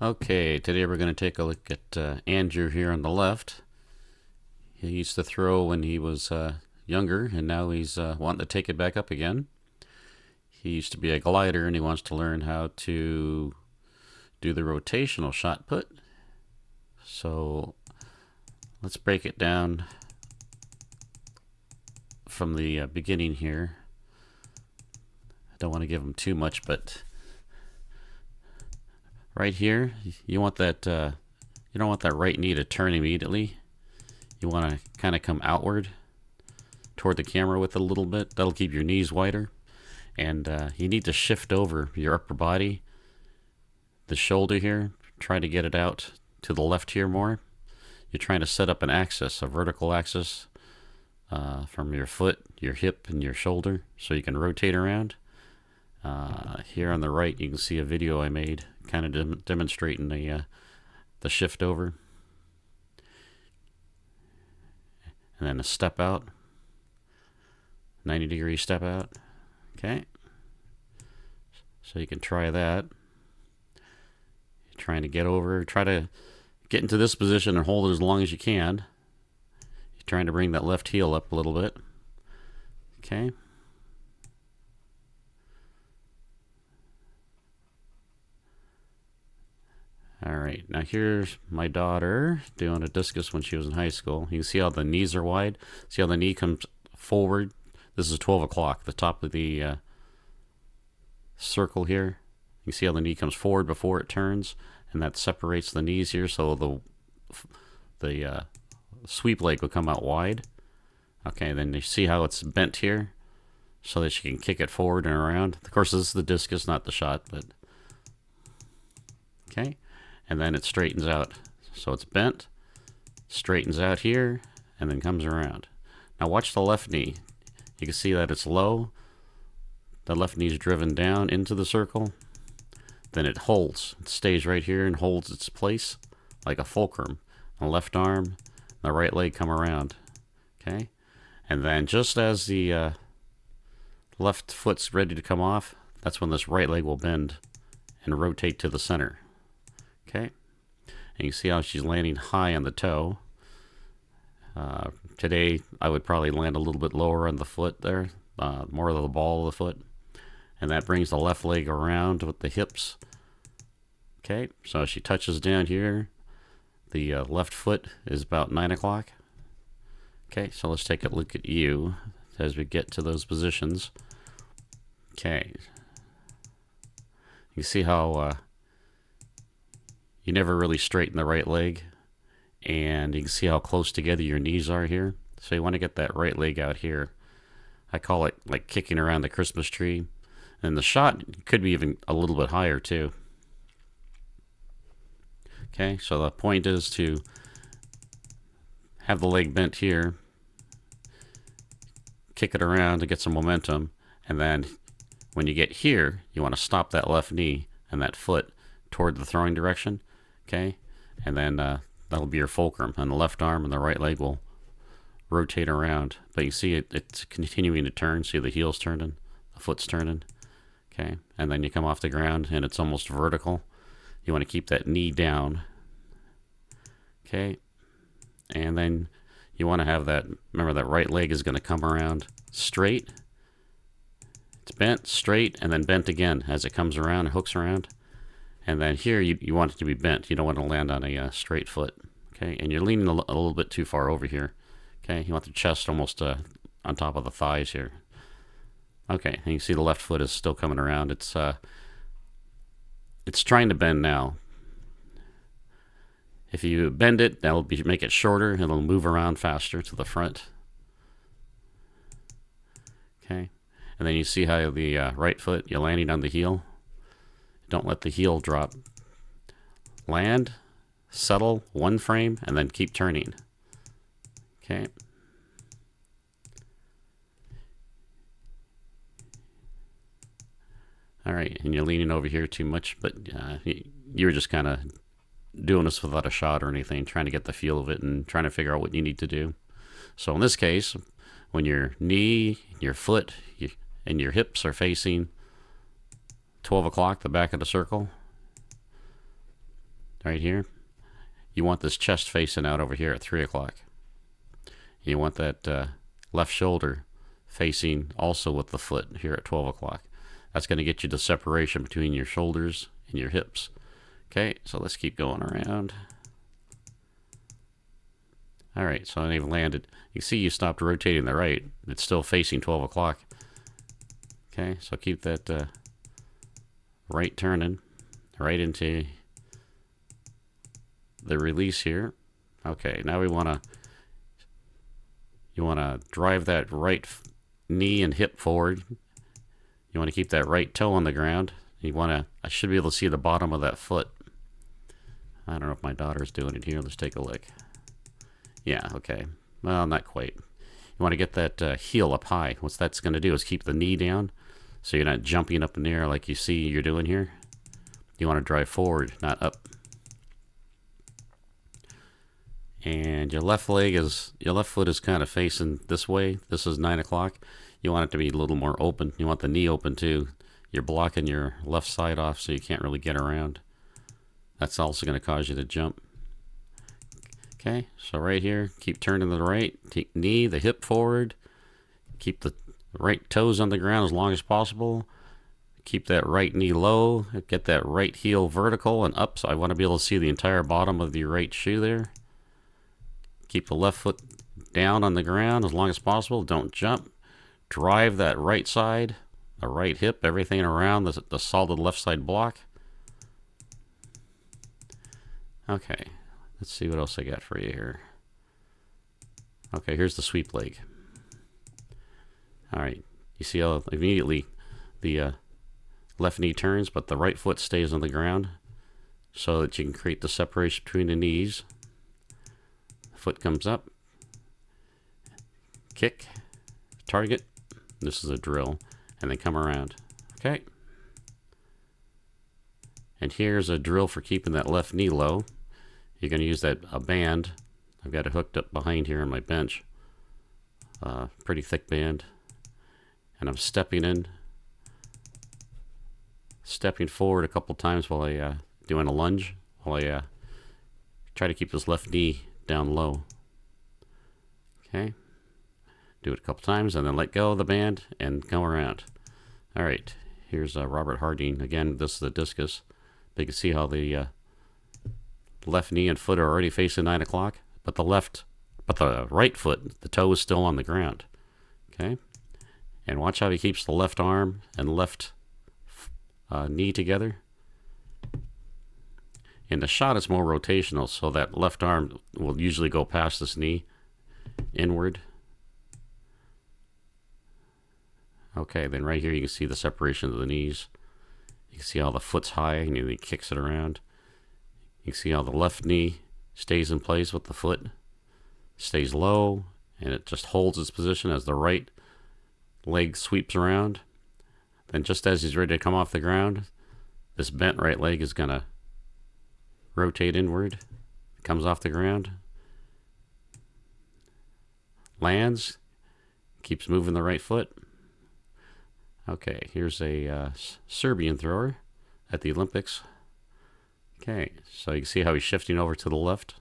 Okay, today we're going to take a look at Andrew here on the left. He used to throw when he was younger, and now he's wanting to take it back up again. He used to be a glider, and he wants to learn how to do the rotational shot put. So let's break it down from the beginning here. I don't want to give him too much, but right here, you want that. You don't want that right knee to turn immediately. You want to kind of come outward toward the camera with it a little bit. That'll keep your knees wider. And you need to shift over your upper body, the shoulder here. Try to get it out to the left here more. You're trying to set up an axis, a vertical axis from your foot, your hip, and your shoulder so you can rotate around. Here on the right, you can see a video I made kind of demonstrating the shift over. And then a step out, 90-degree step out. Okay, so you can try that. You're trying to get over, try to get into this position and hold it as long as you can. You're trying to bring that left heel up a little bit. Okay. All right, now here's my daughter doing a discus when she was in high school. You can see how the knees are wide. See how the knee comes forward. This is 12 o'clock, the top of the circle here. You can see how the knee comes forward before it turns, and that separates the knees here, so the sweep leg will come out wide. Okay, then you see how it's bent here, so that you can kick it forward and around. Of course, this is the discus, not the shot, but okay. And then it straightens out. So it's bent, straightens out here, and then comes around. Now watch the left knee. You can see that it's low. The left knee is driven down into the circle. Then it holds. It stays right here and holds its place like a fulcrum. The left arm, the right leg come around. Okay? And then just as the left foot's ready to come off, that's when this right leg will bend and rotate to the center. Okay, and you see how she's landing high on the toe. Today, I would probably land a little bit lower on the foot there, more of the ball of the foot. And that brings the left leg around with the hips. Okay, so she touches down here. The left foot is about 9 o'clock. Okay, so let's take a look at you as we get to those positions. Okay, you see how you never really straighten the right leg, and you can see how close together your knees are here. So you want to get that right leg out here. I call it like kicking around the Christmas tree. And the shot could be even a little bit higher too. Okay, so the point is to have the leg bent here, kick it around to get some momentum, and then when you get here, you want to stop that left knee and that foot toward the throwing direction. Okay, and then that'll be your fulcrum, and the left arm and the right leg will rotate around. But you see it's continuing to turn. See the heel's turning, the foot's turning. Okay, and then you come off the ground and it's almost vertical. You want to keep that knee down. Okay, and then you want to have that, remember that right leg is going to come around straight. It's bent, straight, and then bent again as it comes around and hooks around. And then here you want it to be bent. You don't want to land on a straight foot. Okay, and you're leaning a little bit too far over here. Okay, you want the chest almost on top of the thighs here. Okay, and you see the left foot is still coming around. It's trying to bend now. If you bend it, that'll make it shorter. It'll move around faster to the front. Okay, and then you see how the right foot, you're landing on the heel. Don't let the heel drop. Land, settle, one frame, and then keep turning. Okay. All right, and you're leaning over here too much, but you were just kind of doing this without a shot or anything, trying to get the feel of it and trying to figure out what you need to do. So in this case, when your knee, your foot, and your hips are facing 12 o'clock, the back of the circle, right here. You want this chest facing out over here at 3 o'clock. You want that left shoulder facing also with the foot here at 12 o'clock. That's going to get you the separation between your shoulders and your hips. Okay, so let's keep going around. All right, so they've landed. You see you stopped rotating the right. It's still facing 12 o'clock. Okay, so keep that right turning right into the release here. Okay, now you want to drive that right knee and hip forward. You want to keep that right toe on the ground. I should be able to see the bottom of that foot. I don't know if my daughter's doing it here. Let's take a look. Yeah, okay. Well, not quite. You want to get that heel up high. What that's going to do is keep the knee down so you're not jumping up in the air like you see you're doing here. You want to drive forward, not up. And your left foot is kind of facing this way. This is 9 o'clock. You want it to be a little more open. You want the knee open too. You're blocking your left side off so you can't really get around. That's also going to cause you to jump. Okay, so right here, keep turning to the right. Take knee, the hip forward. Keep the right toes on the ground as long as possible. Keep that right knee low. Get that right heel vertical and up. So I want to be able to see the entire bottom of your right shoe there. Keep the left foot down on the ground as long as possible. Don't jump. Drive that right side, the right hip, everything around the solid left side block. Okay, let's see what else I got for you here. Okay, here's the sweep leg. All right, you see how immediately the left knee turns, but the right foot stays on the ground so that you can create the separation between the knees. Foot comes up, kick, target. This is a drill, and then come around. Okay. And here's a drill for keeping that left knee low. You're going to use a band. I've got it hooked up behind here on my bench. Pretty thick band. And I'm stepping forward a couple times while I doing a lunge, while I try to keep this left knee down low. Okay. Do it a couple times and then let go of the band and go around. All right. Here's Robert Harding. Again, this is the discus. But you can see how the left knee and foot are already facing 9 o'clock, but the right foot, the toe is still on the ground. Okay. And watch how he keeps the left arm and left knee together. In the shot, it's more rotational, so that left arm will usually go past this knee inward. Okay, then right here you can see the separation of the knees. You can see how the foot's high and he kicks it around. You can see how the left knee stays in place with the foot, stays low, and it just holds its position as the right leg sweeps around. Then just as he's ready to come off the ground, this bent right leg is going to rotate inward, comes off the ground, lands, keeps moving the right foot. Okay, here's a Serbian thrower at the Olympics. Okay, so you can see how he's shifting over to the left.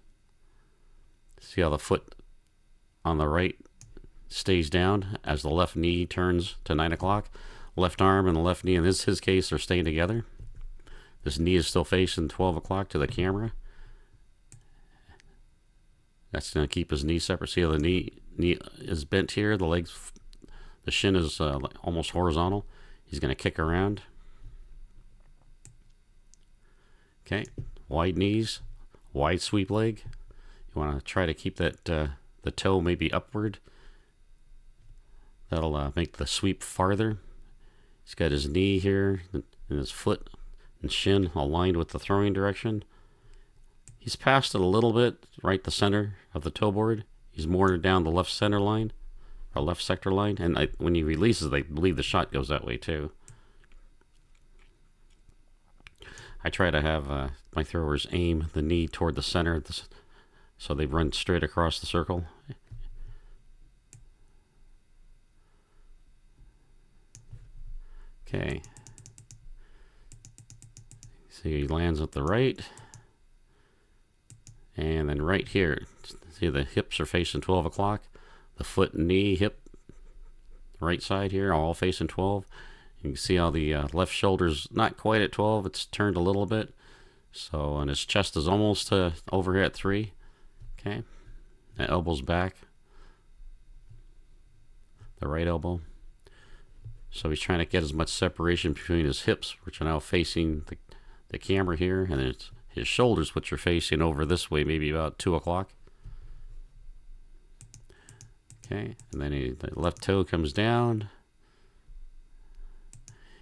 See how the foot on the right stays down as the left knee turns to 9 o'clock. Left arm and the left knee in his case are staying together. This knee is still facing 12 o'clock to the camera. That's going to keep his knee separate. See how the knee is bent here. The shin is almost horizontal. He's going to kick around. Okay, wide knees, wide sweep leg. You want to try to keep that the toe maybe upward. That'll make the sweep farther. He's got his knee here and his foot and shin aligned with the throwing direction. He's past it a little bit, right the center of the toe board. He's more down the left center line, or left sector line. And when he releases, I believe the shot goes that way too. I try to have my throwers aim the knee toward the center so they run straight across the circle. Okay. See, he lands at the right. And then right here, see the hips are facing 12 o'clock. The foot and knee, hip, right side here, all facing 12. You can see how the left shoulder's not quite at 12. It's turned a little bit. So, and his chest is almost over here at 3. Okay. The elbow's back. The right elbow. So he's trying to get as much separation between his hips, which are now facing the camera here, and it's his shoulders, which are facing over this way, maybe about 2 o'clock. Okay, and then the left toe comes down.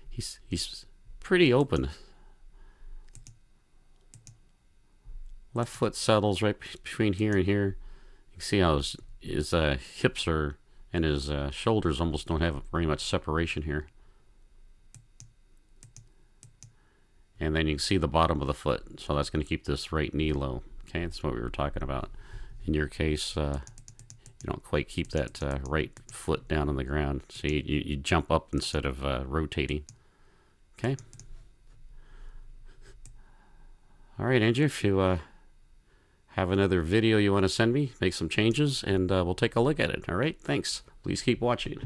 He's pretty open. Left foot settles right between here and here. You can see how his hips are and his shoulders almost don't have very much separation here. And then you can see the bottom of the foot, so that's going to keep this right knee low. Okay, that's what we were talking about. In your case, you don't quite keep that right foot down on the ground, so you jump up instead of rotating. Okay. All right, Andrew, if you have another video you want to send me, make some changes, and we'll take a look at it. All right, thanks. Please keep watching.